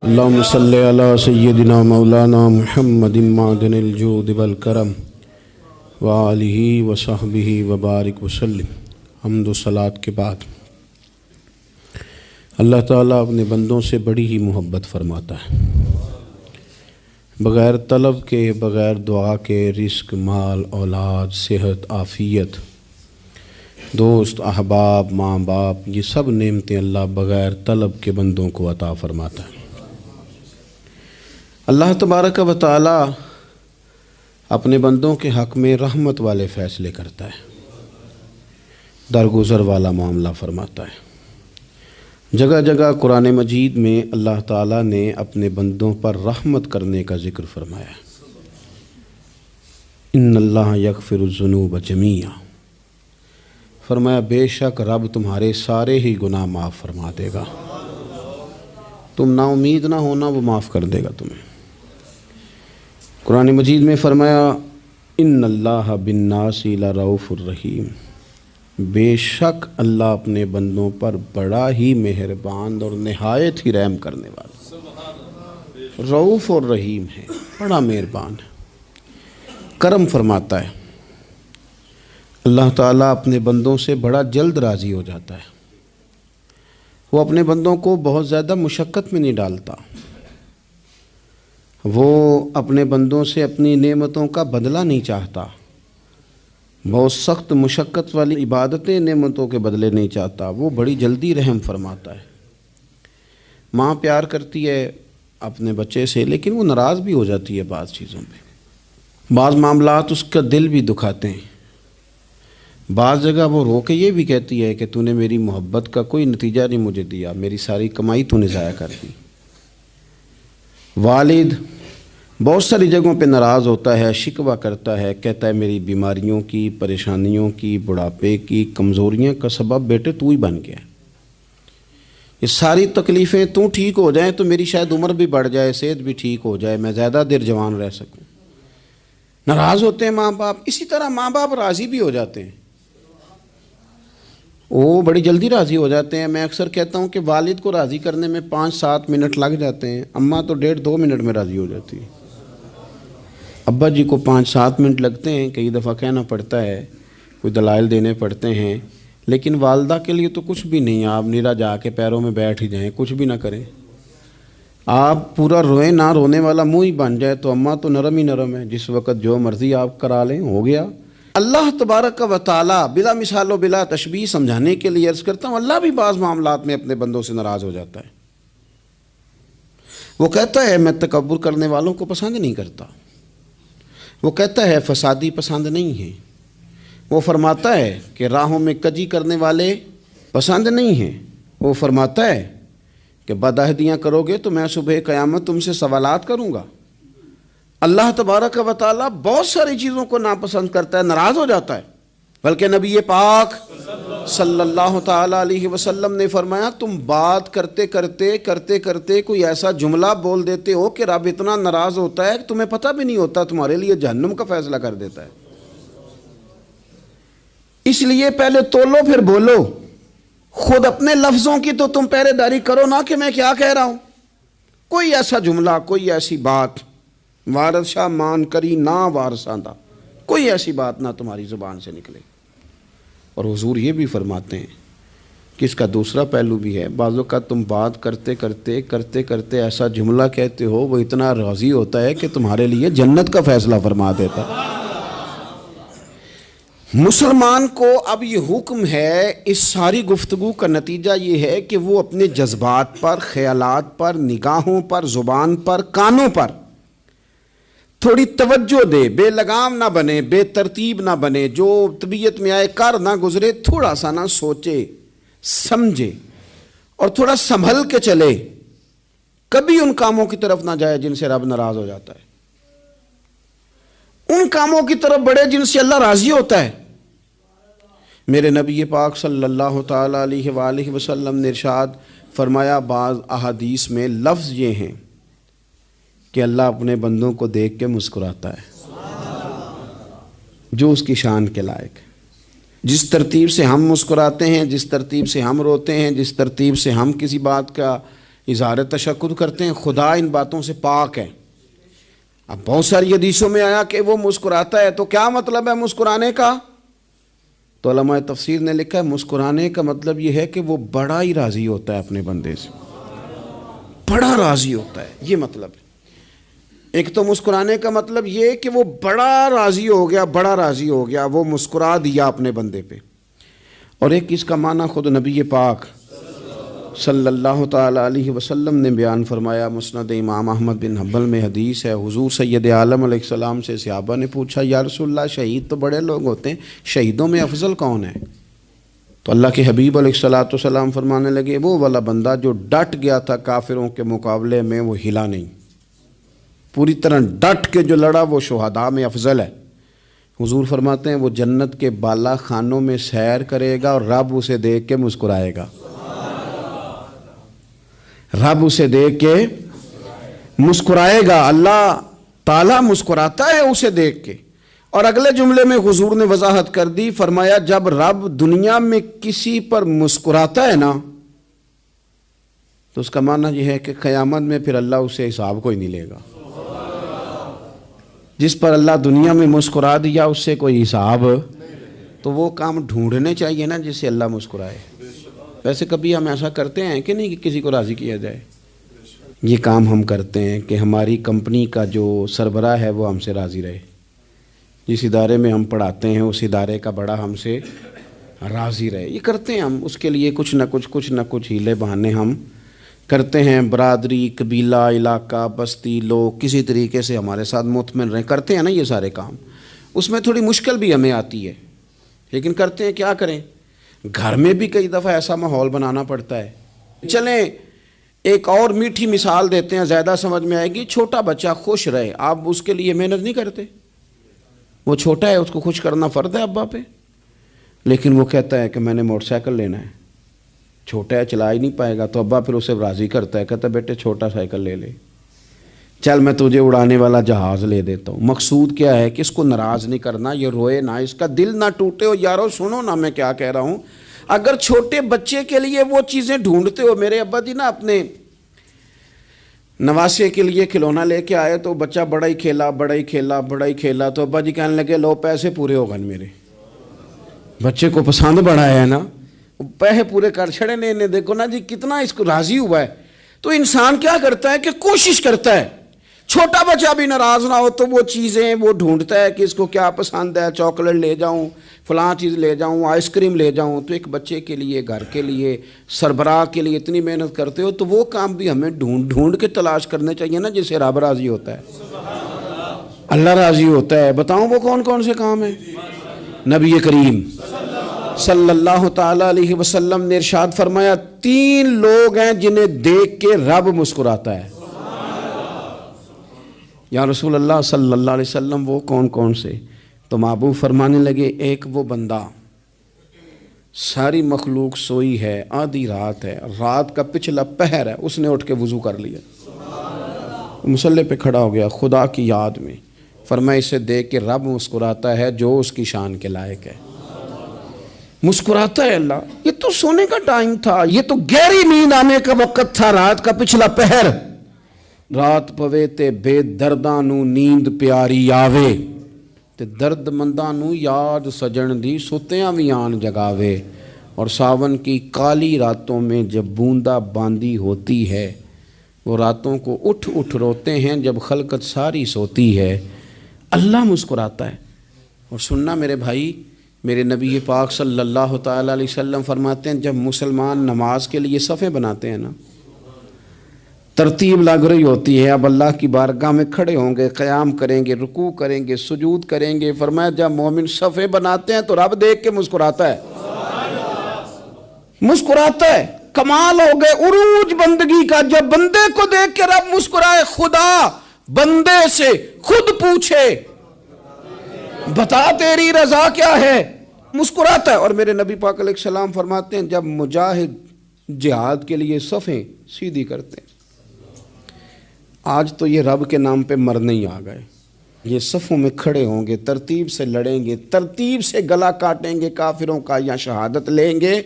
اللہم صلی علی سیدنا مولانا محمد معدن الجود والکرم وآلہ وصحبہ وبارک وسلم۔ حمد و صلاۃ کے بعد اللہ تعالیٰ اپنے بندوں سے بڑی ہی محبت فرماتا ہے۔ بغیر طلب کے، بغیر دعا کے رزق، مال، اولاد، صحت، عافیت، دوست، احباب، ماں باپ، یہ سب نعمتیں اللہ بغیر طلب کے بندوں کو عطا فرماتا ہے۔ اللہ تبارک و تعالی اپنے بندوں کے حق میں رحمت والے فیصلے کرتا ہے، درگزر والا معاملہ فرماتا ہے۔ جگہ جگہ قرآن مجید میں اللہ تعالیٰ نے اپنے بندوں پر رحمت کرنے کا ذکر فرمایا ہے۔ ان اللہ یغفر الذنوب جمیعا، فرمایا بے شک رب تمہارے سارے ہی گناہ معاف فرما دے گا، تم نا امید نہ ہونا، وہ معاف کر دے گا تمہیں۔ قرآن مجید میں فرمایا ان اللہ بالناس لرؤوف الرحیم، بے شک اللہ اپنے بندوں پر بڑا ہی مہربان اور نہایت ہی رحم کرنے والا، رؤوف اور رحیم ہے، بڑا مہربان ہے، کرم فرماتا ہے۔ اللہ تعالیٰ اپنے بندوں سے بڑا جلد راضی ہو جاتا ہے، وہ اپنے بندوں کو بہت زیادہ مشقت میں نہیں ڈالتا، وہ اپنے بندوں سے اپنی نعمتوں کا بدلہ نہیں چاہتا، بہت سخت مشقت والی عبادتیں نعمتوں کے بدلے نہیں چاہتا، وہ بڑی جلدی رحم فرماتا ہے۔ ماں پیار کرتی ہے اپنے بچے سے، لیکن وہ ناراض بھی ہو جاتی ہے بعض چیزوں پہ، بعض معاملات اس کا دل بھی دکھاتے ہیں، بعض جگہ وہ رو کے یہ بھی کہتی ہے کہ تو نے میری محبت کا کوئی نتیجہ نہیں مجھے دیا، میری ساری کمائی تو نے ضائع کر دی۔ والد بہت ساری جگہوں پہ ناراض ہوتا ہے، شکوہ کرتا ہے، کہتا ہے میری بیماریوں کی، پریشانیوں کی، بڑھاپے کی، کمزوریاں کا سبب بیٹے تو ہی بن گیا، یہ ساری تکلیفیں تو ٹھیک ہو جائیں تو میری شاید عمر بھی بڑھ جائے، صحت بھی ٹھیک ہو جائے، میں زیادہ دیر جوان رہ سکوں۔ ناراض ہوتے ہیں ماں باپ، اسی طرح ماں باپ راضی بھی ہو جاتے ہیں، وہ بڑی جلدی راضی ہو جاتے ہیں۔ میں اکثر کہتا ہوں کہ والد کو راضی کرنے میں 5-7 منٹ لگ جاتے ہیں، اماں تو 1.5-2 منٹ میں راضی ہو جاتی ہے۔ ابا جی کو 5-7 منٹ لگتے ہیں، کئی دفعہ کہنا پڑتا ہے، کوئی دلائل دینے پڑتے ہیں، لیکن والدہ کے لیے تو کچھ بھی نہیں، آپ نیرا جا کے پیروں میں بیٹھ ہی جائیں، کچھ بھی نہ کریں، آپ پورا روئیں، نہ رونے والا منہ ہی بن جائے تو اماں تو نرم ہی نرم ہے، جس وقت جو مرضی آپ کرا لیں ہو گیا۔ اللہ تبارک و تعالی بلا مثال و بلا تشبیہ سمجھانے کے لیے عرض کرتا ہوں، اللہ بھی بعض معاملات میں اپنے بندوں سے ناراض ہو جاتا ہے۔ وہ کہتا ہے میں تکبر کرنے والوں کو پسند نہیں کرتا، وہ کہتا ہے فسادی پسند نہیں ہیں، وہ فرماتا ہے کہ راہوں میں کجی کرنے والے پسند نہیں ہیں، وہ فرماتا ہے کہ بدعہدیاں کرو گے تو میں صبح قیامت تم سے سوالات کروں گا۔ اللہ تبارک و تعالیٰ بہت ساری چیزوں کو ناپسند کرتا ہے، ناراض ہو جاتا ہے، بلکہ نبی پاک صلی اللہ تعالیٰ علیہ وسلم نے فرمایا تم بات کرتے کرتے کوئی ایسا جملہ بول دیتے ہو کہ رب اتنا ناراض ہوتا ہے کہ تمہیں پتہ بھی نہیں ہوتا، تمہارے لیے جہنم کا فیصلہ کر دیتا ہے۔ اس لیے پہلے تولو پھر بولو، خود اپنے لفظوں کی تو تم پہرے داری کرو نا کہ میں کیا کہہ رہا ہوں۔ کوئی ایسا جملہ، کوئی ایسی بات وارث شاہ مان کری نہ وارثاندہ، کوئی ایسی بات نہ تمہاری زبان سے نکلے۔ اور حضور یہ بھی فرماتے ہیں کہ اس کا دوسرا پہلو بھی ہے، بعض اوقات تم بات کرتے ایسا جملہ کہتے ہو وہ اتنا راضی ہوتا ہے کہ تمہارے لیے جنت کا فیصلہ فرما دیتا ہے۔ مسلمان کو اب یہ حکم ہے، اس ساری گفتگو کا نتیجہ یہ ہے کہ وہ اپنے جذبات پر، خیالات پر، نگاہوں پر، زبان پر، کانوں پر تھوڑی توجہ دے، بے لگام نہ بنے، بے ترتیب نہ بنے، جو طبیعت میں آئے کر نہ گزرے، تھوڑا سا نہ سوچے سمجھے اور تھوڑا سنبھل کے چلے، کبھی ان کاموں کی طرف نہ جائے جن سے رب ناراض ہو جاتا ہے، ان کاموں کی طرف بڑھے جن سے اللہ راضی ہوتا ہے۔ میرے نبی پاک صلی اللہ تعالیٰ علیہ وآلہ وسلم نے ارشاد فرمایا، بعض احادیث میں لفظ یہ ہیں کہ اللہ اپنے بندوں کو دیکھ کے مسکراتا ہے، جو اس کی شان کے لائق ہے۔ جس ترتیب سے ہم مسکراتے ہیں، جس ترتیب سے ہم روتے ہیں، جس ترتیب سے ہم کسی بات کا اظہار تشکر کرتے ہیں، خدا ان باتوں سے پاک ہے۔ اب بہت ساری حدیثوں میں آیا کہ وہ مسکراتا ہے، تو کیا مطلب ہے مسکرانے کا؟ تو علماء تفسیر نے لکھا ہے مسکرانے کا مطلب یہ ہے کہ وہ بڑا ہی راضی ہوتا ہے اپنے بندے سے، بڑا راضی ہوتا ہے، یہ مطلب ہے۔ ایک تو مسکرانے کا مطلب یہ کہ وہ بڑا راضی ہو گیا، بڑا راضی ہو گیا، وہ مسکرا دیا اپنے بندے پہ۔ اور ایک اس کا معنی خود نبی پاک صلی اللہ تعالی علیہ وسلم نے بیان فرمایا۔ مسند امام احمد بن حنبل میں حدیث ہے، حضور سید عالم علیہ السلام سے صحابہ نے پوچھا یا رسول اللہ شہید تو بڑے لوگ ہوتے ہیں، شہیدوں میں افضل کون ہے؟ تو اللہ کے حبیب علیہ السلام فرمانے لگے وہ والا بندہ جو ڈٹ گیا تھا کافروں کے مقابلے میں، وہ ہلا نہیں، پوری طرح ڈٹ کے جو لڑا وہ شہداء میں افضل ہے۔ حضور فرماتے ہیں وہ جنت کے بالا خانوں میں سیر کرے گا اور رب اسے دیکھ کے مسکرائے گا، رب اسے دیکھ کے مسکرائے گا، اللہ تعالیٰ مسکراتا ہے اسے دیکھ کے۔ اور اگلے جملے میں حضور نے وضاحت کر دی، فرمایا جب رب دنیا میں کسی پر مسکراتا ہے نا تو اس کا معنی یہ ہے کہ قیامت میں پھر اللہ اسے حساب کوئی نہیں لے گا۔ جس پر اللہ دنیا میں مسکرا دیا اس سے کوئی حساب، تو وہ کام ڈھونڈنے چاہیے نا جس سے اللہ مسکرائے۔ ویسے کبھی ہم ایسا کرتے ہیں کہ نہیں کہ کسی کو راضی کیا جائے؟ یہ کام ہم کرتے ہیں کہ ہماری کمپنی کا جو سربراہ ہے وہ ہم سے راضی رہے، جس ادارے میں ہم پڑھاتے ہیں اس ادارے کا بڑا ہم سے راضی رہے، یہ کرتے ہیں ہم۔ اس کے لیے کچھ نہ کچھ ہیلے بہانے ہم کرتے ہیں، برادری، قبیلہ، علاقہ، بستی، لوگ کسی طریقے سے ہمارے ساتھ مطمئن رہیں، کرتے ہیں نا یہ سارے کام۔ اس میں تھوڑی مشکل بھی ہمیں آتی ہے لیکن کرتے ہیں، کیا کریں؟ گھر میں بھی کئی دفعہ ایسا ماحول بنانا پڑتا ہے۔ چلیں ایک اور میٹھی مثال دیتے ہیں، زیادہ سمجھ میں آئے گی۔ چھوٹا بچہ خوش رہے، آپ اس کے لیے محنت نہیں کرتے؟ وہ چھوٹا ہے، اس کو خوش کرنا فرض ہے ابا پہ، لیکن وہ کہتا ہے کہ میں نے موٹر سائیکل لینا ہے، چھوٹا ہے چلا ہی نہیں پائے گا، تو ابا پھر اسے راضی کرتا ہے، کہتا ہے بیٹے چھوٹا سائیکل لے لے، چل میں تجھے اڑانے والا جہاز لے دیتا ہوں۔ مقصود کیا ہے کہ اس کو ناراض نہیں کرنا، یہ روئے نہ، اس کا دل نہ ٹوٹے۔ ہو یارو سنو نا میں کیا کہہ رہا ہوں، اگر چھوٹے بچے کے لیے وہ چیزیں ڈھونڈتے ہو، میرے ابا جی نا اپنے نواسے کے لیے کھلونا لے کے آئے تو بچہ بڑا ہی کھیلا، تو ابا جی کہنے لگے لو پیسے پورے ہو گئے میرے، بچے کو پسند بڑا ہے نا، پیسے پورے کر چھڑے نے، دیکھو نا جی کتنا اس کو راضی ہوا ہے۔ تو انسان کیا کرتا ہے کہ کوشش کرتا ہے، چھوٹا بچہ بھی ناراض نہ ہو تو وہ چیزیں وہ ڈھونڈتا ہے کہ اس کو کیا پسند ہے، چاکلیٹ لے جاؤں، فلاں چیز لے جاؤں، آئس کریم لے جاؤں۔ تو ایک بچے کے لیے، گھر کے لیے، سربراہ کے لیے اتنی محنت کرتے ہو تو وہ کام بھی ہمیں ڈھونڈ کے تلاش کرنے چاہیے نا جس سے رب راضی ہوتا ہے، اللہ راضی ہوتا ہے۔ بتاؤں وہ کون کون سے کام ہیں؟ نبی کریم صلی اللہ تعالی علیہ وسلم نے ارشاد فرمایا 3 لوگ ہیں جنہیں دیکھ کے رب مسکراتا ہے۔ یا رسول اللہ صلی اللہ علیہ وسلم وہ کون کون سے؟ تو محبوب فرمانے لگے ایک وہ بندہ ساری مخلوق سوئی ہے، آدھی رات ہے، رات کا پچھلا پہر ہے، اس نے اٹھ کے وضو کر لیا، مصلی پہ کھڑا ہو گیا خدا کی یاد میں، فرمایا اسے دیکھ کے رب مسکراتا ہے جو اس کی شان کے لائق ہے، مسکراتا ہے اللہ۔ یہ تو سونے کا ٹائم تھا، یہ تو گہری نیند آنے کا وقت تھا، رات کا پچھلا پہر، رات پوے تے بے درداں نو نیند پیاری آوے تے درد منداں نو یاد سجن دی ستیاں وی آن جگاوے، اور ساون کی کالی راتوں میں جب بوندا باندی ہوتی ہے، وہ راتوں کو اٹھ روتے ہیں جب خلقت ساری سوتی ہے، اللہ مسکراتا ہے۔ اور سننا میرے بھائی، میرے نبی پاک صلی اللہ تعالی علیہ وسلم فرماتے ہیں جب مسلمان نماز کے لیے صفیں بناتے ہیں نا، ترتیب لگ رہی ہوتی ہے، اب اللہ کی بارگاہ میں کھڑے ہوں گے، قیام کریں گے، رکوع کریں گے، سجود کریں گے، فرمایا جب مومن صفیں بناتے ہیں تو رب دیکھ کے مسکراتا ہے، مسکراتا ہے۔ کمال ہو گئے عروج بندگی کا، جب بندے کو دیکھ کے رب مسکرائے، خدا بندے سے خود پوچھے بتا تیری رضا کیا ہے، مسکراتا ہے۔ اور میرے نبی پاک علیہ السلام فرماتے ہیں جب مجاہد جہاد کے لیے صفیں سیدھی کرتے ہیں، آج تو یہ رب کے نام پہ مرنے ہی آ گئے، یہ صفوں میں کھڑے ہوں گے، ترتیب سے لڑیں گے، ترتیب سے گلا کاٹیں گے کافروں کا یا شہادت لیں گے،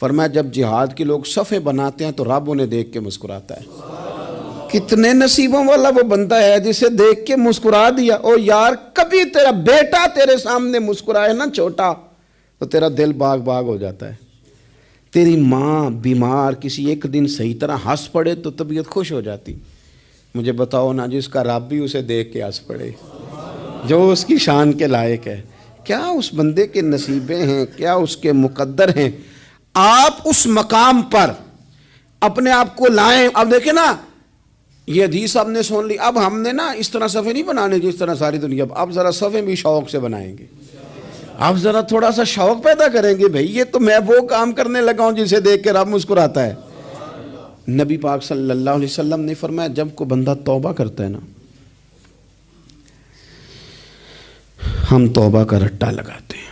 فرمایا جب جہاد کے لوگ صفیں بناتے ہیں تو رب انہیں دیکھ کے مسکراتا ہے۔ کتنے نصیبوں والا وہ بندہ ہے جسے دیکھ کے مسکرا دیا۔ او یار کبھی تیرا بیٹا تیرے سامنے مسکرائے نا چھوٹا تو تیرا دل باغ باغ ہو جاتا ہے۔ تیری ماں بیمار کسی ایک دن صحیح طرح ہنس پڑے تو طبیعت خوش ہو جاتی۔ مجھے بتاؤ نا جس کا رب بھی اسے دیکھ کے ہنس پڑے، جو اس کی شان کے لائق ہے، کیا اس بندے کے نصیبیں ہیں، کیا اس کے مقدر ہیں۔ آپ اس مقام پر اپنے آپ کو لائیں۔ اب دیکھیں نا یہ حدیث آپ نے سن لی، اب ہم نے نا اس طرح صفحے نہیں بنانے جس طرح ساری دنیا، اب ذرا صفحے بھی شوق سے بنائیں گے۔ آپ ذرا تھوڑا سا شوق پیدا کریں گے، بھئی یہ تو میں وہ کام کرنے لگا ہوں جسے دیکھ کے رب مسکراتا ہے۔ نبی پاک صلی اللہ علیہ وسلم نے فرمایا جب کوئی بندہ توبہ کرتا ہے نا، ہم توبہ کا رٹا لگاتے ہیں،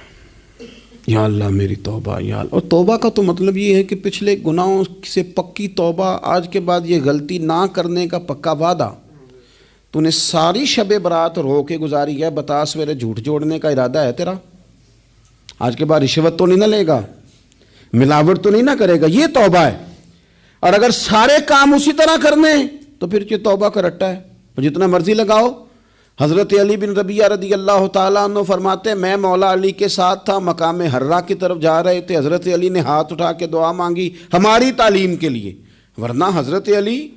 یا اللہ میری توبہ یا اللہ۔ اور توبہ کا تو مطلب یہ ہے کہ پچھلے گناہوں سے پکی توبہ، آج کے بعد یہ غلطی نہ کرنے کا پکا وعدہ۔ تو نے ساری شب برات رو کے گزاری ہے، بتا سویرے جھوٹ جوڑنے کا ارادہ ہے تیرا؟ آج کے بعد رشوت تو نہیں نہ لے گا، ملاوٹ تو نہیں نہ کرے گا، یہ توبہ ہے۔ اور اگر سارے کام اسی طرح کرنے تو پھر یہ توبہ کا رٹا ہے، جتنا مرضی لگاؤ۔ حضرت علی بن ربیعہ رضی اللہ تعالیٰ عنہ فرماتے ہیں میں مولا علی کے ساتھ تھا، مقام حرہ کی طرف جا رہے تھے، حضرت علی نے ہاتھ اٹھا کے دعا مانگی ہماری تعلیم کے لیے، ورنہ حضرت علی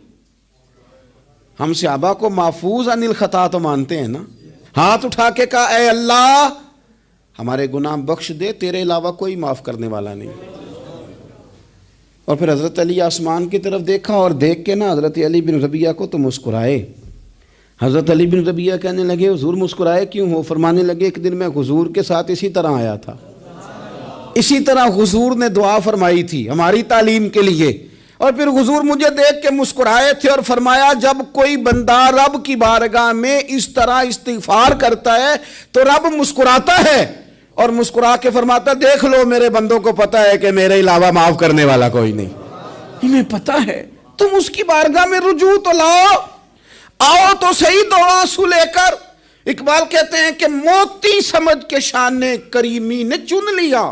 ہم صحابہ کو محفوظ عن الخطا تو مانتے ہیں نا۔ ہاتھ اٹھا کے کہا اے اللہ ہمارے گناہ بخش دے، تیرے علاوہ کوئی معاف کرنے والا نہیں۔ اور پھر حضرت علی آسمان کی طرف دیکھا اور دیکھ کے نا حضرت علی بن ربیعہ کو تو مسکرائے۔ حضرت علی بن ربیعہ کہنے لگے حضور مسکرائے کیوں ہو؟ فرمانے لگے ایک دن میں حضور کے ساتھ اسی طرح آیا تھا، اسی طرح حضور نے دعا فرمائی تھی ہماری تعلیم کے لیے، اور پھر حضور مجھے دیکھ کے مسکرائے تھے اور فرمایا جب کوئی بندہ رب کی بارگاہ میں اس طرح استغفار کرتا ہے تو رب مسکراتا ہے، اور مسکرا کے فرماتا دیکھ لو میرے بندوں کو پتا ہے کہ میرے علاوہ معاف کرنے والا کوئی نہیں، انہیں پتا ہے، تم اس کی بارگاہ میں رجوع تو لاؤ، آؤ تو صحیح دو آنسو لے کر۔ اقبال کہتے ہیں کہ موتی سمجھ کے شان کریمی نے چن لیا،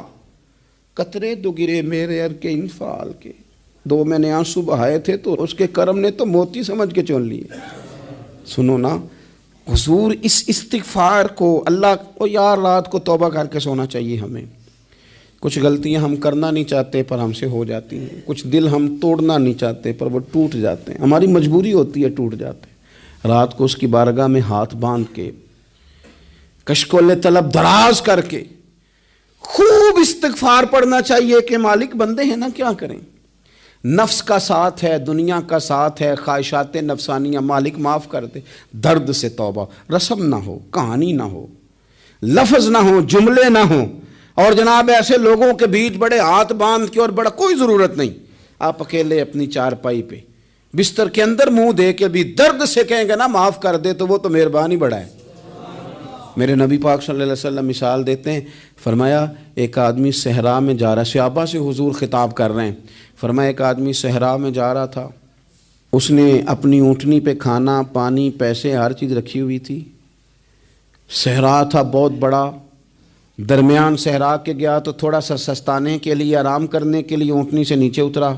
قطرے دو گرے میرے ار کے انفعال کے، دو میں نے آنسو بہائے تھے تو اس کے کرم نے تو موتی سمجھ کے چن لیے۔ سنو نا حضور اس استغفار کو اللہ کو یار رات کو توبہ کر کے سونا چاہیے ہمیں۔ کچھ غلطیاں ہم کرنا نہیں چاہتے پر ہم سے ہو جاتی ہیں، کچھ دل ہم توڑنا نہیں چاہتے پر وہ ٹوٹ جاتے ہیں، ہماری مجبوری ہوتی ہے ٹوٹ جاتے ہیں۔ رات کو اس کی بارگاہ میں ہاتھ باندھ کے کشکول طلب دراز کر کے خوب استغفار پڑھنا چاہیے کہ مالک بندے ہیں نا کیا کریں، نفس کا ساتھ ہے، دنیا کا ساتھ ہے، خواہشات نفسانیہ، مالک معاف کر دے۔ درد سے توبہ، رسم نہ ہو، کہانی نہ ہو، لفظ نہ ہو، جملے نہ ہوں، اور جناب ایسے لوگوں کے بیچ بڑے ہاتھ باندھ کے اور بڑا کوئی ضرورت نہیں، آپ اکیلے اپنی چارپائی پہ بستر کے اندر منہ دے کے بھی درد سے کہیں گے نا معاف کر دے تو وہ تو مہربانی بڑا ہے۔ میرے نبی پاک صلی اللہ علیہ وسلم مثال دیتے ہیں، فرمایا ایک آدمی صحرا میں جا رہا، صحابہ سے حضور خطاب کر رہے ہیں، فرمایا ایک آدمی صحرا میں جا رہا تھا، اس نے اپنی اونٹنی پہ کھانا پانی پیسے ہر چیز رکھی ہوئی تھی، صحرا تھا بہت بڑا، درمیان صحرا کے گیا تو تھوڑا سا سستانے کے لیے آرام کرنے کے لیے اونٹنی سے نیچے اترا،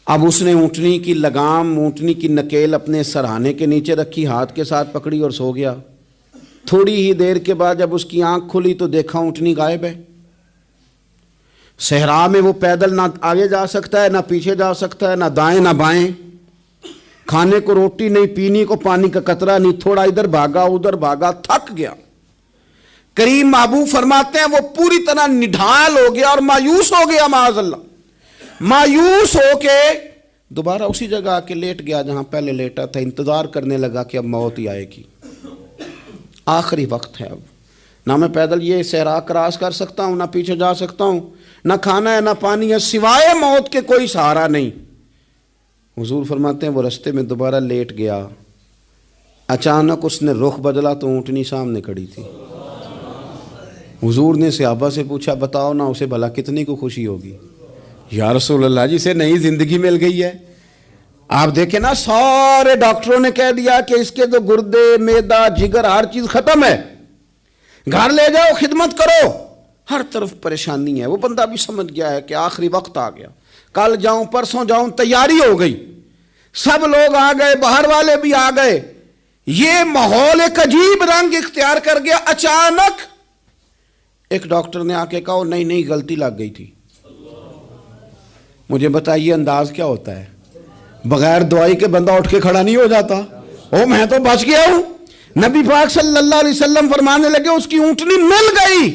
اب اس نے اونٹنی کی لگام اونٹنی کی نکیل اپنے سرہانے کے نیچے رکھی، ہاتھ کے ساتھ پکڑی اور سو گیا۔ تھوڑی ہی دیر کے بعد جب اس کی آنکھ کھلی تو دیکھا اونٹنی غائب ہے۔ صحرا میں وہ پیدل نہ آگے جا سکتا ہے، نہ پیچھے جا سکتا ہے، نہ دائیں نہ بائیں، کھانے کو روٹی نہیں، پینے کو پانی کا قطرہ نہیں، تھوڑا ادھر بھاگا ادھر بھاگا، تھک گیا۔ کریم محبوب فرماتے ہیں وہ پوری طرح نڈھال ہو گیا اور مایوس ہو گیا، معاذ اللہ، مایوس ہو کے دوبارہ اسی جگہ آ کے لیٹ گیا جہاں پہلے لیٹا تھا، انتظار کرنے لگا کہ اب موت ہی آئے گی، آخری وقت ہے، اب نہ میں پیدل یہ صحرا کراس کر سکتا ہوں، نہ پیچھے جا سکتا ہوں، نہ کھانا ہے نہ پانی ہے، سوائے موت کے کوئی سہارا نہیں۔ حضور فرماتے ہیں وہ رستے میں دوبارہ لیٹ گیا، اچانک اس نے رخ بدلا تو اونٹنی سامنے کھڑی تھی۔ حضور نے صحابہ سے پوچھا بتاؤ نا اسے بھلا کتنی کو خوشی ہوگی؟ یا رسول اللہ جسے نئی زندگی مل گئی ہے۔ آپ دیکھیں نا سارے ڈاکٹروں نے کہہ دیا کہ اس کے تو گردے معدہ جگر ہر چیز ختم ہے، گھر لے جاؤ خدمت کرو، ہر طرف پریشانی ہے. وہ بندہ بھی سمجھ گیا ہے کہ آخری وقت آ گیا, کل جاؤں پرسوں جاؤں, تیاری ہو گئی, سب لوگ آ گئے, باہر والے بھی آ گئے, یہ ماحول ایک عجیب رنگ اختیار کر گیا. اچانک ایک ڈاکٹر نے آ کے کہا نہیں نہیں غلطی لگ گئی تھی. مجھے بتائیے انداز کیا ہوتا ہے؟ بغیر دوائی کے بندہ اٹھ کے کھڑا نہیں ہو جاتا. او میں تو بچ گیا ہوں. نبی پاک صلی اللہ علیہ وسلم فرمانے لگے اس کی اونٹنی مل گئی.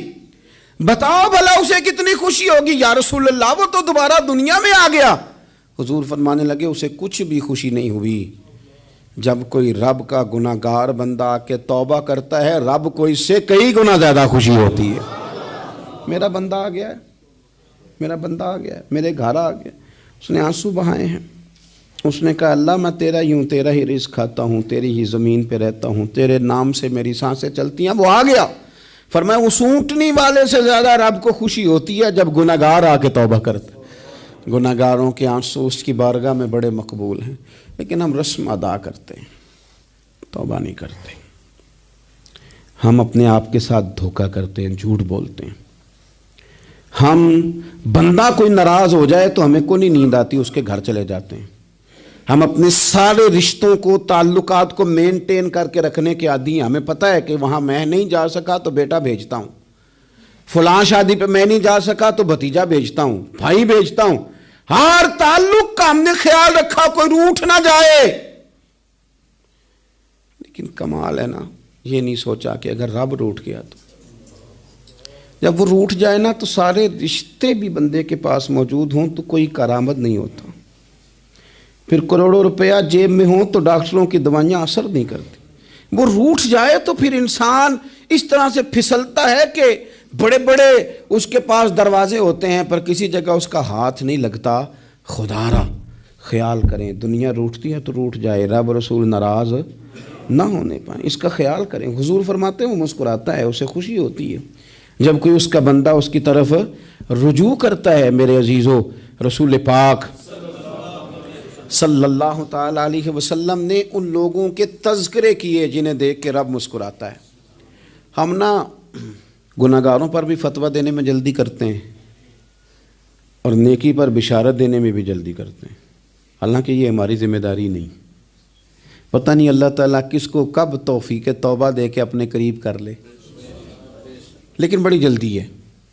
بتاؤ بھلا اسے کتنی خوشی ہوگی. یا رسول اللہ وہ تو دوبارہ دنیا میں آ گیا. حضور فرمانے لگے اسے کچھ بھی خوشی نہیں ہوئی. جب کوئی رب کا گناہ گار بندہ آ کے توبہ کرتا ہے, رب کو اس سے کئی گنا زیادہ خوشی ہوتی ہے. میرا بندہ آ گیا ہے, میرا بندہ آ گیا ہے, میرے گھر آ گیا. اس نے آنسو بہائے ہیں. اس نے کہا اللہ میں تیرا ہی ہوں, تیرا ہی رزق کھاتا ہوں, تیری ہی زمین پہ رہتا ہوں, تیرے نام سے میری سانسیں چلتی ہیں. وہ آ گیا. فرمایا اس اونٹنی والے سے زیادہ رب کو خوشی ہوتی ہے جب گناہ گار آ کے توبہ کرتا ہے. گناہ گاروں کے آنسو اس کی بارگاہ میں بڑے مقبول ہیں. لیکن ہم رسم ادا کرتے ہیں, توبہ نہیں کرتے. ہم اپنے آپ کے ساتھ دھوکہ کرتے ہیں, جھوٹ بولتے ہیں. ہم بندہ کوئی ناراض ہو جائے تو ہمیں کو نہیں نیند آتی, اس کے گھر چلے جاتے ہیں. ہم اپنے سارے رشتوں کو, تعلقات کو مینٹین کر کے رکھنے کے عادی ہیں. ہمیں پتہ ہے کہ وہاں میں نہیں جا سکا تو بیٹا بھیجتا ہوں, فلاں شادی پہ میں نہیں جا سکا تو بھتیجا بھیجتا ہوں, بھائی بھیجتا ہوں. ہر تعلق کا ہم نے خیال رکھا کوئی روٹھ نہ جائے. لیکن کمال ہے نا, یہ نہیں سوچا کہ اگر رب روٹھ گیا تو جب وہ روٹھ جائے نا تو سارے رشتے بھی بندے کے پاس موجود ہوں تو کوئی کارآمد نہیں ہوتا. پھر کروڑوں روپیہ جیب میں ہوں تو ڈاکٹروں کی دوائیاں اثر نہیں کرتی. وہ روٹھ جائے تو پھر انسان اس طرح سے پھسلتا ہے کہ بڑے بڑے اس کے پاس دروازے ہوتے ہیں پر کسی جگہ اس کا ہاتھ نہیں لگتا. خدا را خیال کریں, دنیا روٹتی ہے تو روٹھ جائے, رب رسول ناراض نہ ہونے پائیں, اس کا خیال کریں. حضور فرماتے ہیں وہ مسکراتا ہے, اسے خوشی ہوتی ہے جب کوئی اس کا بندہ اس کی طرف رجوع کرتا ہے. میرے عزیزو, رسول پاک صلی اللہ تعالی علیہ وسلم نے ان لوگوں کے تذکرے کیے جنہیں دیکھ کے رب مسکراتا ہے. ہم نا گناہ گاروں پر بھی فتویٰ دینے میں جلدی کرتے ہیں اور نیکی پر بشارت دینے میں بھی جلدی کرتے ہیں, حالانکہ یہ ہماری ذمہ داری نہیں. پتہ نہیں اللہ تعالیٰ کس کو کب توفیق توبہ دے کے اپنے قریب کر لے, لیکن بڑی جلدی ہے,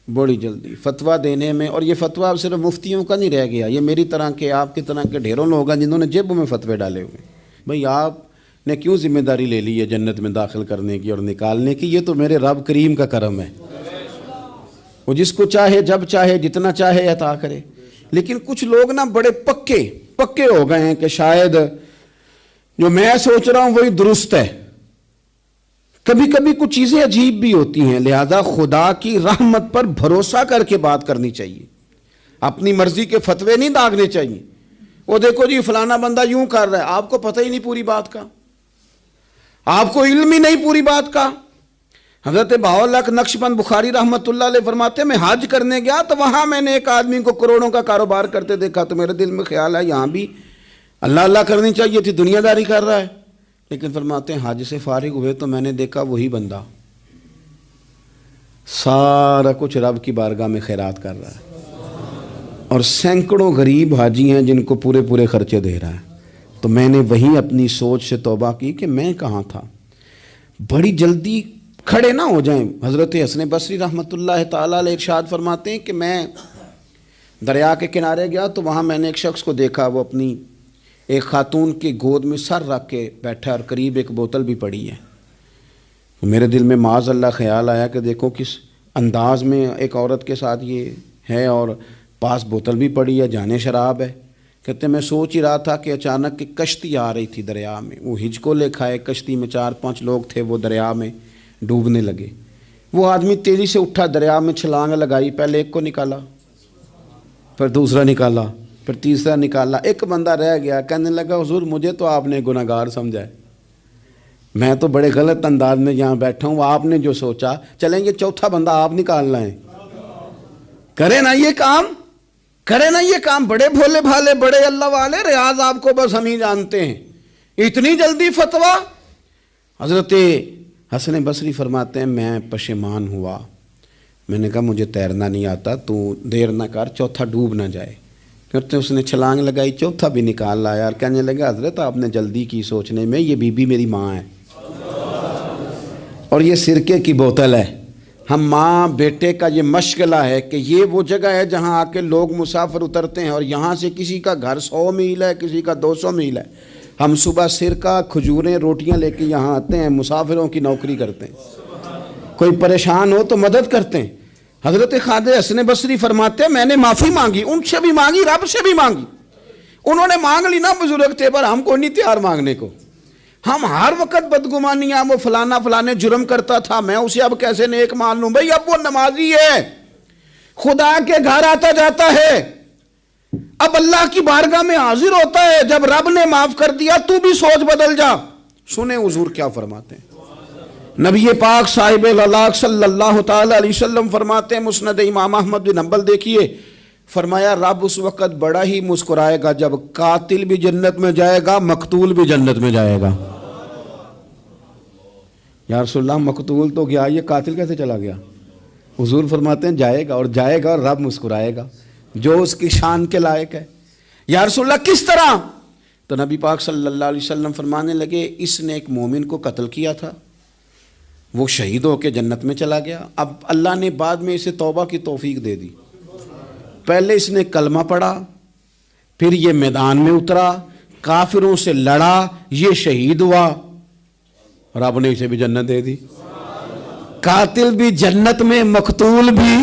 بڑی جلدی فتویٰ دینے میں. اور یہ فتویٰ صرف مفتیوں کا نہیں رہ گیا, یہ میری طرح کے, آپ کی طرح کے ڈھیروں لوگ ہیں جنہوں نے جیبوں میں فتوے ڈالے ہوئے. بھئی آپ نے کیوں ذمہ داری لے لی ہے جنت میں داخل کرنے کی اور نکالنے کی؟ یہ تو میرے رب کریم کا کرم ہے, وہ جس کو چاہے جب چاہے جتنا چاہے عطا کرے. لیکن کچھ لوگ نا بڑے پکے ہو گئے ہیں کہ شاید جو میں سوچ رہا ہوں وہی درست ہے. کبھی کبھی کچھ چیزیں عجیب بھی ہوتی ہیں, لہذا خدا کی رحمت پر بھروسہ کر کے بات کرنی چاہیے. اپنی مرضی کے فتوے نہیں داغنے چاہیے. وہ دیکھو جی فلانا بندہ یوں کر رہا ہے, آپ کو پتہ ہی نہیں پوری بات کا, آپ کو علم ہی نہیں پوری بات کا. حضرت بہاءاللہ نقشبند بخاری رحمۃ اللہ علیہ فرماتے ہیں میں حج کرنے گیا تو وہاں میں نے ایک آدمی کو کروڑوں کا کاروبار کرتے دیکھا تو میرے دل میں خیال ہے یہاں بھی اللہ اللہ کرنی چاہیے تھی, دنیا داری کر رہا ہے. لیکن فرماتے ہیں حج سے فارغ ہوئے تو میں نے دیکھا وہی بندہ سارا کچھ رب کی بارگاہ میں خیرات کر رہا ہے اور سینکڑوں غریب حاجی ہیں جن کو پورے پورے خرچے دے رہا ہے. تو میں نے وہیں اپنی سوچ سے توبہ کی کہ میں کہاں تھا. بڑی جلدی کھڑے نہ ہو جائیں. حضرت حسن بصری رحمۃ اللہ تعالیٰ علیہ ارشاد فرماتے ہیں کہ میں دریا کے کنارے گیا تو وہاں میں نے ایک شخص کو دیکھا, وہ اپنی ایک خاتون کی گود میں سر رکھ کے بیٹھا اور قریب ایک بوتل بھی پڑی ہے. میرے دل میں معاذ اللہ خیال آیا کہ دیکھو کس انداز میں ایک عورت کے ساتھ یہ ہے اور پاس بوتل بھی پڑی ہے, جانے شراب ہے. کہتے میں سوچ ہی رہا تھا کہ اچانک ایک کشتی آ رہی تھی دریا میں, وہ ہچکو لے کھائے, کشتی میں 4-5 لوگ تھے, وہ دریا میں ڈوبنے لگے. وہ آدمی تیزی سے اٹھا, دریا میں چھلانگ لگائی, پہلے ایک کو نکالا, پھر دوسرا نکالا, پھر تیسرا نکالا. ایک بندہ رہ گیا, کہنے لگا حضور مجھے تو آپ نے گناہ گار سمجھا ہے, میں تو بڑے غلط انداز میں یہاں بیٹھا ہوں, آپ نے جو سوچا. چلیں گے چوتھا بندہ آپ نکالنا ہے, کرے نا یہ کام, کرے نا یہ کام. بڑے بھولے بھالے بڑے اللہ والے, ریاض آپ کو بس ہم ہی جانتے ہیں, اتنی جلدی فتویٰ. حضرت حسن بصری فرماتے ہیں میں پشیمان ہوا, میں نے کہا مجھے تیرنا نہیں آتا، تو دیر نہ کر، چوتھا ڈوب نہ جائے۔ کرتے اس نے چھلانگ لگائی، چوتھا بھی نکال لایا اور کہنے لگا حضرت آپ نے جلدی کی سوچنے میں، یہ بی بی میری ماں ہے اور یہ سرکے کی بوتل ہے۔ ہم ماں بیٹے کا یہ مشغلہ ہے کہ یہ وہ جگہ ہے جہاں آ کے لوگ مسافر اترتے ہیں، اور یہاں سے کسی کا گھر 100 میل ہے، کسی کا 200 میل ہے۔ ہم صبح سرکہ، کھجوریں، روٹیاں لے کے یہاں آتے ہیں، مسافروں کی نوکری کرتے ہیں، کوئی پریشان ہو تو مدد کرتے ہیں۔ حضرت خواجہ حسن بصری فرماتے ہیں میں نے معافی مانگی، ان سے بھی مانگی، رب سے بھی مانگی۔ انہوں نے مانگ لی نا بزرگ تھے، پر ہم کو نہیں تیار مانگنے کو۔ ہم ہر وقت بدگمانیاں، وہ فلانے جرم کرتا تھا، میں اسے اب کیسے نیک مان لوں؟ بھئی اب وہ نمازی ہے، خدا کے گھر آتا جاتا ہے، اب اللہ کی بارگاہ میں حاضر ہوتا ہے۔ جب رب نے معاف کر دیا تو بھی سوچ بدل جا۔ سنیں حضور کیا فرماتے ہیں۔ نبی پاک صاحب العلاق صلی اللہ تعالی علیہ وسلم فرماتے ہیں، مسند امام احمد بن حنبل دیکھیے، فرمایا رب اس وقت بڑا ہی مسکرائے گا جب قاتل بھی جنت میں جائے گا، مقتول بھی جنت میں جائے گا۔ یا رسول اللہ مقتول تو گیا، یہ قاتل کیسے چلا گیا؟ حضور فرماتے ہیں جائے گا، اور جائے گا اور رب مسکرائے گا، جو اس کی شان کے لائق ہے۔ یا رسول اللہ کس طرح؟ تو نبی پاک صلی اللہ علیہ وسلم فرمانے لگے اس نے ایک مومن کو قتل کیا تھا، وہ شہید ہو کے جنت میں چلا گیا، اب اللہ نے بعد میں اسے توبہ کی توفیق دے دی۔ پہلے اس نے کلمہ پڑھا، پھر یہ میدان میں اترا، کافروں سے لڑا، یہ شہید ہوا، رب نے اسے بھی جنت دے دی۔ قاتل بھی جنت میں، مقتول بھی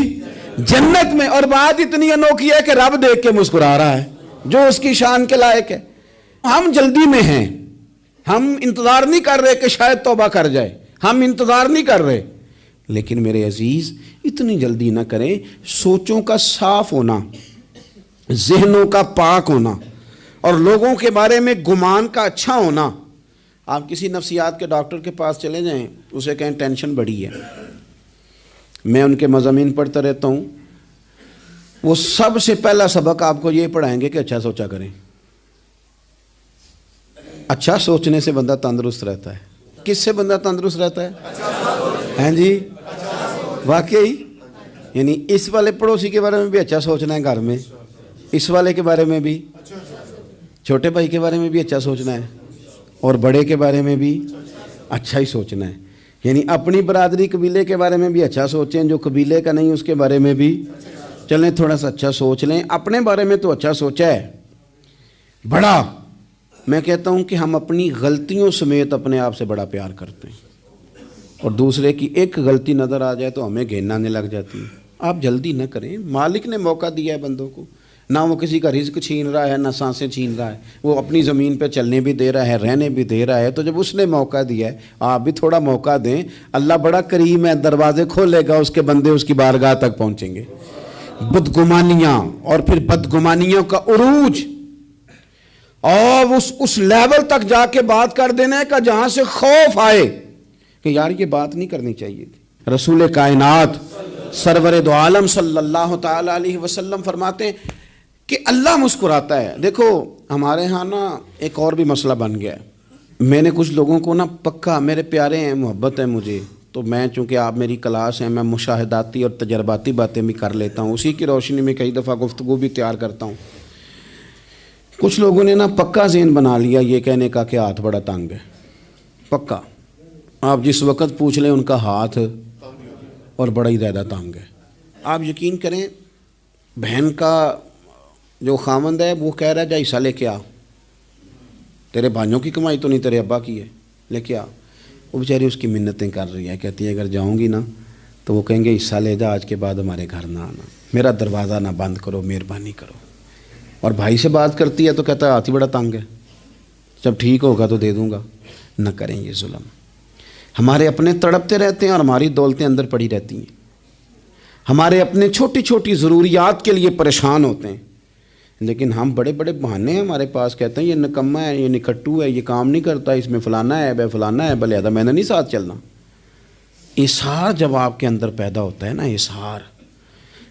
جنت میں، اور بات اتنی انوکھی ہے کہ رب دیکھ کے مسکرا رہا ہے، جو اس کی شان کے لائق ہے۔ ہم جلدی میں ہیں، ہم انتظار نہیں کر رہے کہ شاید توبہ کر جائے، ہم انتظار نہیں کر رہے، لیکن میرے عزیز اتنی جلدی نہ کریں۔ سوچوں کا صاف ہونا، ذہنوں کا پاک ہونا، اور لوگوں کے بارے میں گمان کا اچھا ہونا۔ آپ کسی نفسیات کے ڈاکٹر کے پاس چلے جائیں، اسے کہیں ٹینشن بڑی ہے، میں ان کے مضامین پڑھتا رہتا ہوں، وہ سب سے پہلا سبق آپ کو یہ پڑھائیں گے کہ اچھا سوچا کریں۔ اچھا سوچنے سے بندہ تندرست رہتا ہے۔ کس سے بندہ تندرست رہتا ہے؟ ہیں جی واقعی، یعنی اس والے پڑوسی کے بارے میں بھی اچھا سوچنا ہے، گھر میں اس والے کے بارے میں بھی، چھوٹے بھائی کے بارے میں بھی اچھا سوچنا ہے، اور بڑے کے بارے میں بھی اچھا ہی سوچنا ہے۔ یعنی اپنی برادری قبیلے کے بارے میں بھی اچھا سوچیں، جو قبیلے کا نہیں اس کے بارے میں بھی چلیں تھوڑا سا اچھا سوچ لیں۔ اپنے بارے میں تو اچھا سوچا ہے بڑا، میں کہتا ہوں کہ ہم اپنی غلطیوں سمیت اپنے آپ سے بڑا پیار کرتے ہیں، اور دوسرے کی ایک غلطی نظر آ جائے تو ہمیں گھن آنے لگ جاتی ہے۔ آپ جلدی نہ کریں، مالک نے موقع دیا ہے بندوں کو، نہ وہ کسی کا رزق چھین رہا ہے، نہ سانسیں چھین رہا ہے، وہ اپنی زمین پہ چلنے بھی دے رہا ہے، رہنے بھی دے رہا ہے۔ تو جب اس نے موقع دیا ہے آپ بھی تھوڑا موقع دیں، اللہ بڑا کریم ہے، دروازے کھولے گا، اس کے بندے اس کی بارگاہ تک پہنچیں گے۔ بدگمانیاں اور پھر بدگمانیوں کا عروج، اور اس لیول تک جا کے بات کر دینا ہے کہ جہاں سے خوف آئے کہ یار یہ بات نہیں کرنی چاہیے تھی۔ رسول کائنات سرور دو عالم صلی اللہ تعالی علیہ وسلم فرماتے ہیں کہ اللہ مسکراتا ہے۔ دیکھو ہمارے ہاں نا ایک اور بھی مسئلہ بن گیا ہے، میں نے کچھ لوگوں کو نا پکا، میرے پیارے ہیں، محبت ہے مجھے، تو میں چونکہ آپ میری کلاس ہیں، میں مشاہداتی اور تجرباتی باتیں بھی کر لیتا ہوں، اسی کی روشنی میں کئی دفعہ گفتگو بھی تیار کرتا ہوں۔ کچھ لوگوں نے نا پکا ذہن بنا لیا یہ کہنے کا کہ ہاتھ بڑا تنگ ہے، پکا، آپ جس وقت پوچھ لیں ان کا ہاتھ اور بڑا ہی زیادہ تنگ ہے۔ آپ یقین کریں، بہن کا جو خامند ہے وہ کہہ رہا ہے جا حصہ لے کے آ، تیرے بھائیوں کی کمائی تو نہیں، تیرے ابا کی ہے، لے کے آ۔ وہ بیچاری اس کی منتیں کر رہی ہے، کہتی ہے اگر جاؤں گی نا تو وہ کہیں گے حصہ لے جا، آج کے بعد ہمارے گھر نہ آنا، میرا دروازہ نہ بند کرو، مہربانی کرو۔ اور بھائی سے بات کرتی ہے تو کہتا ہے ہاتھ ہی بڑا تنگ ہے، جب ٹھیک ہوگا تو دے دوں گا۔ نہ کریں یہ ظلم، ہمارے اپنے تڑپتے رہتے ہیں اور ہماری دولتیں اندر پڑی رہتی ہیں، ہمارے اپنے چھوٹی چھوٹی ضروریات کے لیے پریشان ہوتے ہیں، لیکن ہم بڑے بڑے بہانے ہیں ہمارے پاس، کہتے ہیں یہ نکمہ ہے، یہ نکھٹو ہے، یہ کام نہیں کرتا، اس میں فلانا ہے، بے فلانا ہے، بلہذا میں نے نہیں ساتھ چلنا۔ اظہار جب آپ کے اندر پیدا ہوتا ہے نا، اظہار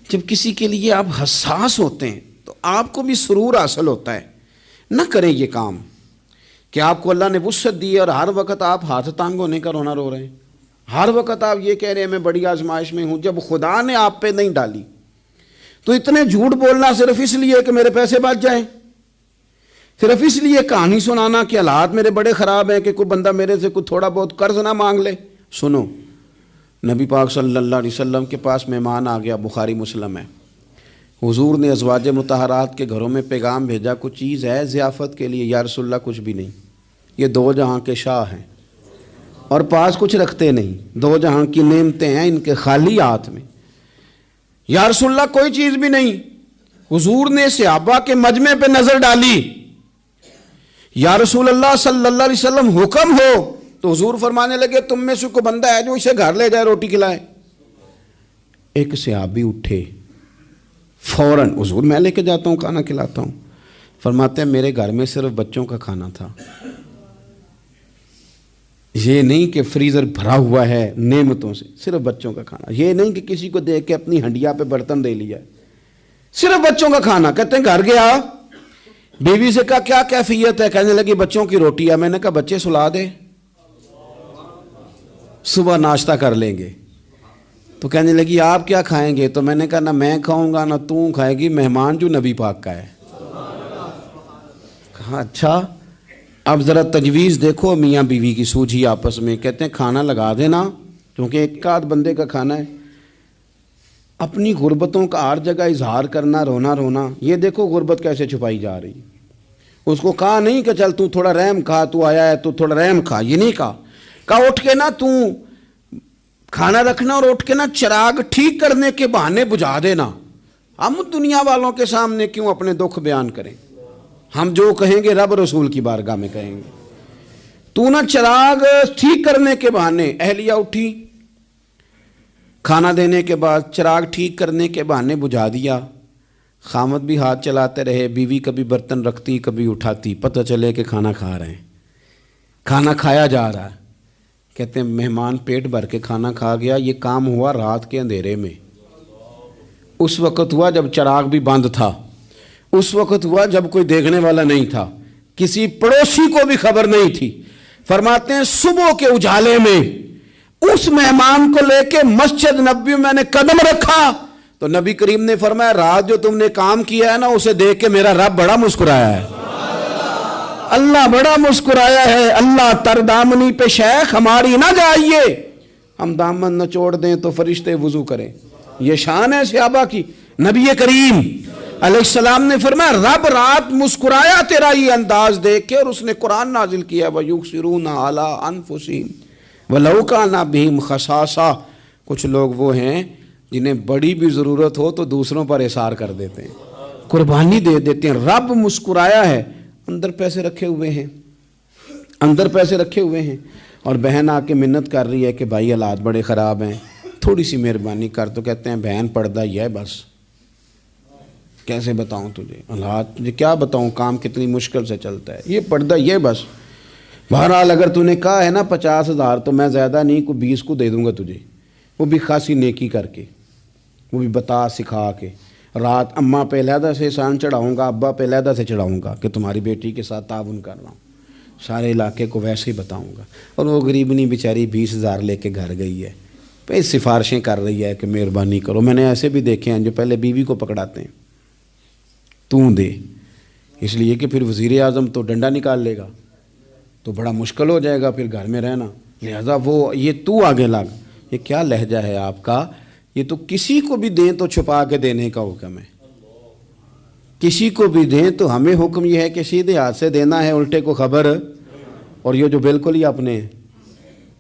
جب کسی کے لیے آپ حساس ہوتے ہیں تو آپ کو بھی سرور حاصل ہوتا ہے۔ نہ کریں یہ کام کہ آپ کو اللہ نے وسعت دی اور ہر وقت آپ ہاتھ تانگ ہونے کا رونا رو رہے ہیں۔ ہر وقت آپ یہ کہہ رہے ہیں میں بڑی آزمائش میں ہوں، جب خدا نے آپ پہ نہیں ڈالی تو اتنے جھوٹ بولنا صرف اس لیے کہ میرے پیسے بچ جائیں، صرف اس لیے کہانی سنانا کہ حالات میرے بڑے خراب ہیں کہ کوئی بندہ میرے سے کوئی تھوڑا بہت قرض نہ مانگ لے۔ سنو، نبی پاک صلی اللہ علیہ وسلم کے پاس مہمان آ گیا، بخاری مسلم ہے، حضور نے ازواج مطہرات کے گھروں میں پیغام بھیجا، کچھ چیز ہے ضیافت کے لیے؟ یا رسول اللہ کچھ بھی نہیں، یہ دو جہاں کے شاہ ہیں اور پاس کچھ رکھتے نہیں، دو جہاں کی نعمتیں ہیں ان کے خالی ہاتھ میں۔ یا رسول اللہ کوئی چیز بھی نہیں۔ حضور نے صحابہ کے مجمع پہ نظر ڈالی، یا رسول اللہ صلی اللہ علیہ وسلم حکم ہو، تو حضور فرمانے لگے تم میں سے کوئی بندہ ہے جو اسے گھر لے جائے روٹی کھلائے؟ ایک صحابی اٹھے فوراً، حضور میں لے کے جاتا ہوں کھانا کھلاتا ہوں۔ فرماتے ہیں میرے گھر میں صرف بچوں کا کھانا تھا، یہ نہیں کہ فریزر بھرا ہوا ہے نعمتوں سے، صرف بچوں کا کھانا، یہ نہیں کہ کسی کو دیکھ کے اپنی ہنڈیا پہ برتن دے لیا، صرف بچوں کا کھانا۔ کہتے ہیں گھر گیا، بیوی سے کہا کیا کیفیت ہے؟ کہنے لگی بچوں کی روٹی ہے۔ میں نے کہا بچے سلا دے، صبح ناشتہ کر لیں گے۔ تو کہنے لگی آپ کیا کھائیں گے؟ تو میں نے کہا نہ میں کھاؤں گا نہ تو کھائے گی، مہمان جو نبی پاک کا ہے۔ کہا اچھا، اب ذرا تجویز دیکھو میاں بیوی کی سوجھی آپس میں۔ کہتے ہیں کھانا لگا دینا، کیونکہ ایک آدھ بندے کا کھانا ہے۔ اپنی غربتوں کا ہر جگہ اظہار کرنا، رونا رونا، یہ دیکھو غربت کیسے چھپائی جا رہی۔ اس کو کہا نہیں کہ چل تو تھوڑا رحم کھا، تو آیا ہے تو تھوڑا رحم کھا، یہ نہیں کہا اٹھ کے نا تو کھانا رکھنا اور اٹھ کے نا چراغ ٹھیک کرنے کے بہانے بجھا دینا۔ ہم دنیا والوں کے سامنے کیوں اپنے دکھ بیان کریں؟ ہم جو کہیں گے رب رسول کی بارگاہ میں کہیں گے۔ تو نا چراغ ٹھیک کرنے کے بہانے، اہلیہ اٹھی، کھانا دینے کے بعد چراغ ٹھیک کرنے کے بہانے بجھا دیا۔ خامد بھی ہاتھ چلاتے رہے، بیوی کبھی برتن رکھتی کبھی اٹھاتی، پتہ چلے کہ کھانا کھا رہے ہیں، کھانا کھایا جا رہا ہے۔ کہتے ہیں مہمان پیٹ بھر کے کھانا کھا گیا۔ یہ کام ہوا رات کے اندھیرے میں، اس وقت ہوا جب چراغ بھی بند تھا، اس وقت ہوا جب کوئی دیکھنے والا نہیں تھا، کسی پڑوسی کو بھی خبر نہیں تھی۔ فرماتے ہیں صبح کے اجالے میں اس مہمان کو لے کے مسجد نبوی میں نے قدم رکھا تو نبی کریم نے فرمایا رات جو تم نے کام کیا ہے نا اسے دیکھ کے میرا رب بڑا مسکرایا ہے، اللہ بڑا مسکرایا ہے۔ اللہ تر دامنی پہ شیخ ہماری نہ جائیے، ہم دامن نچوڑ دیں تو فرشتے وضو کریں۔ یہ شان ہے صحابہ کی۔ نبی کریم علیہ السلام نے فرمایا رب رات مسکرایا تیرا یہ انداز دیکھ کے، اور اس نے قرآن نازل کیا وَيُؤْثِرُونَ عَلَىٰ أَنفُسِهِمْ وَلَوْ كَانَ بِهِمْ خَصَاصَةٌ۔ کچھ لوگ وہ ہیں جنہیں بڑی بھی ضرورت ہو تو دوسروں پر اثار کر دیتے ہیں، قربانی دے دیتے ہیں۔ رب مسکرایا ہے، اندر پیسے رکھے ہوئے ہیں، اندر پیسے رکھے ہوئے ہیں، اور بہن آ کے منت کر رہی ہے کہ بھائی حالات بڑے خراب ہیں، تھوڑی سی مہربانی کر۔ تو کہتے ہیں بہن پردہ ہی ہے بس، کیسے بتاؤں تجھے حالات، مجھے کیا بتاؤں کام کتنی مشکل سے چلتا ہے، یہ پردہ یہ بس۔ بہرحال اگر تو نے کہا ہے نا 50,000 تو میں زیادہ نہیں کوئی 20 کو دے دوں گا تجھے، وہ بھی خاصی نیکی کر کے، وہ بھی بتا سکھا کے۔ رات اماں پہ علیحدہ سے احسان چڑھاؤں گا، ابا پہ علیحدہ سے چڑھاؤں گا کہ تمہاری بیٹی کے ساتھ تعاون کر رہا ہوں، سارے علاقے کو ویسے ہی بتاؤں گا۔ اور وہ غریبنی بیچاری 20,000 لے کے گھر گئی ہے، پہ سفارشیں کر رہی ہے کہ مہربانی کرو۔ میں نے ایسے بھی دیکھے ہیں جو پہلے بیوی کو پکڑاتے ہیں تو دے، اس لیے کہ پھر وزیر اعظم تو ڈنڈا نکال لے گا تو بڑا مشکل ہو جائے گا پھر گھر میں رہنا، لہذا وہ یہ تو آگے لگ۔ یہ کیا لہجہ ہے آپ کا؟ یہ تو کسی کو بھی دیں تو چھپا کے دینے کا حکم ہے، کسی کو بھی دیں تو ہمیں حکم یہ ہے کہ سیدھے ہاتھ سے دینا ہے، الٹے کو خبر۔ اور یہ جو بالکل ہی اپنے ہیں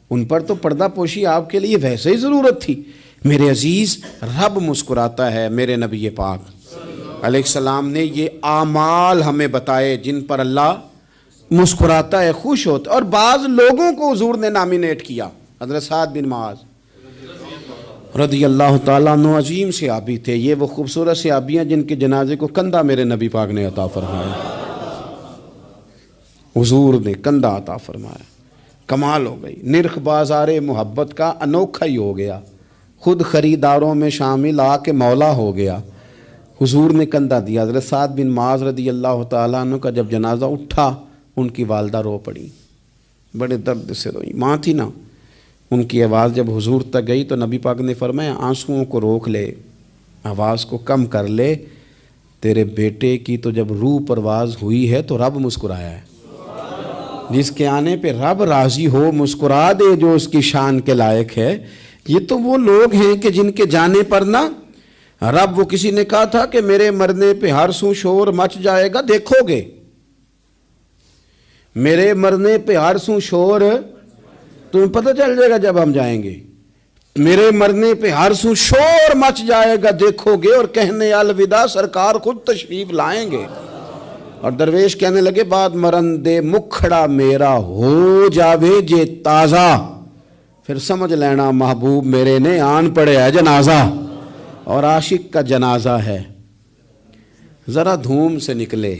ان پر تو پردہ پوشی آپ کے لیے ویسے ہی ضرورت تھی۔ میرے عزیز، رب مسکراتا ہے۔ میرے نبی پاک علیہ السلام نے یہ اعمال ہمیں بتائے جن پر اللہ مسکراتا ہے، خوش ہوتا ہے۔ اور بعض لوگوں کو حضور نے نامینیٹ کیا۔ حضرت سعد بن معاذ رضی اللہ تعالیٰ عنہ عظیم صحابی تھے، یہ وہ خوبصورت صحابی ہیں جن کے جنازے کو کندھا میرے نبی پاک نے عطا فرمایا، حضور نے کندھا عطا فرمایا۔ کمال ہو گئی، نرخ بازار محبت کا انوکھا ہی ہو گیا، خود خریداروں میں شامل آ کے مولا ہو گیا۔ حضور نے کندھا دیا۔ حضرت سعد بن معاذ رضی اللہ تعالیٰ عنہ کا جب جنازہ اٹھا، ان کی والدہ رو پڑی، بڑے درد سے روئی، ماں تھی نا، ان کی آواز جب حضور تک گئی تو نبی پاک نے فرمایا آنسوؤں کو روک لے، آواز کو کم کر لے، تیرے بیٹے کی تو جب روح پرواز ہوئی ہے تو رب مسکرایا ہے۔ جس کے آنے پہ رب راضی ہو مسکرا دے جو اس کی شان کے لائق ہے۔ یہ تو وہ لوگ ہیں کہ جن کے جانے پر نہ رب، وہ کسی نے کہا تھا کہ میرے مرنے پہ ہر سو شور مچ جائے گا، دیکھو گے میرے مرنے پہ ہر سو شور تمہیں پتہ چل جائے گا جب ہم جائیں گے، میرے مرنے پہ ہر سو شور مچ جائے گا دیکھو گے، اور کہنے الوداع سرکار خود تشریف لائیں گے۔ اور درویش کہنے لگے بعد مرندے مکھڑا میرا ہو جاوے جے تازہ، پھر سمجھ لینا محبوب میرے نے آن پڑے ہے جنازہ۔ اور عاشق کا جنازہ ہے، ذرا دھوم سے نکلے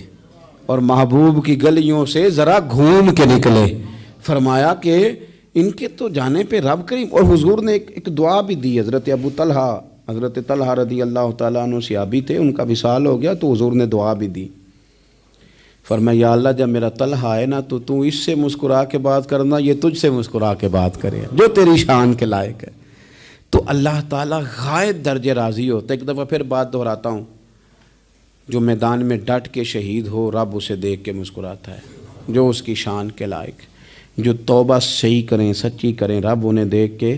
اور محبوب کی گلیوں سے ذرا گھوم کے نکلے۔ فرمایا کہ ان کے تو جانے پہ رب کریم، اور حضور نے ایک دعا بھی دی۔ حضرت ابو طلحہ، حضرت طلحہ رضی اللہ تعالیٰ عنہ صحابی تھے، ان کا وصال ہو گیا تو حضور نے دعا بھی دی۔ فرمایا یا اللہ جب میرا طلحہ آئے نا تو اس سے مسکرا کے بات کرنا، یہ تجھ سے مسکرا کے بات کرے جو تیری شان کے لائق ہے۔ تو اللہ تعالیٰ غائب درجے راضی ہوتا ہے۔ ایک دفعہ پھر بات دہراتا ہوں، جو میدان میں ڈٹ کے شہید ہو رب اسے دیکھ کے مسکراتا ہے جو اس کی شان کے لائق۔ جو توبہ صحیح کریں سچی کریں رب انہیں دیکھ کے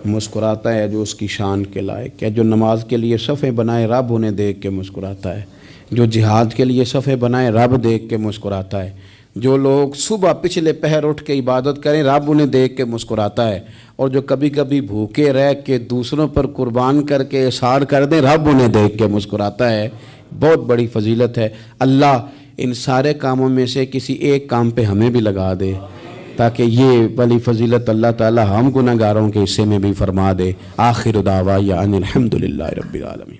مسکراتا ہے جو اس کی شان کے لائق ہے۔ جو نماز کے لیے صفیں بنائے رب انہیں دیکھ کے مسکراتا ہے۔ جو جہاد کے لیے صفیں بنائے رب دیکھ کے مسکراتا ہے۔ جو لوگ صبح پچھلے پہر اٹھ کے عبادت کریں رب انہیں دیکھ کے مسکراتا ہے۔ اور جو کبھی کبھی بھوکے رہ کے دوسروں پر قربان کر کے احسان کر دیں رب انہیں دیکھ کے مسکراتا ہے۔ بہت بڑی فضیلت ہے۔ اللہ ان سارے کاموں میں سے کسی ایک کام پہ ہمیں بھی لگا دے تاکہ یہ بڑی فضیلت اللہ تعالی ہم گناہگاروں کے حصے میں بھی فرما دے۔ آخر دعوانا ان الحمدللہ رب العالمین۔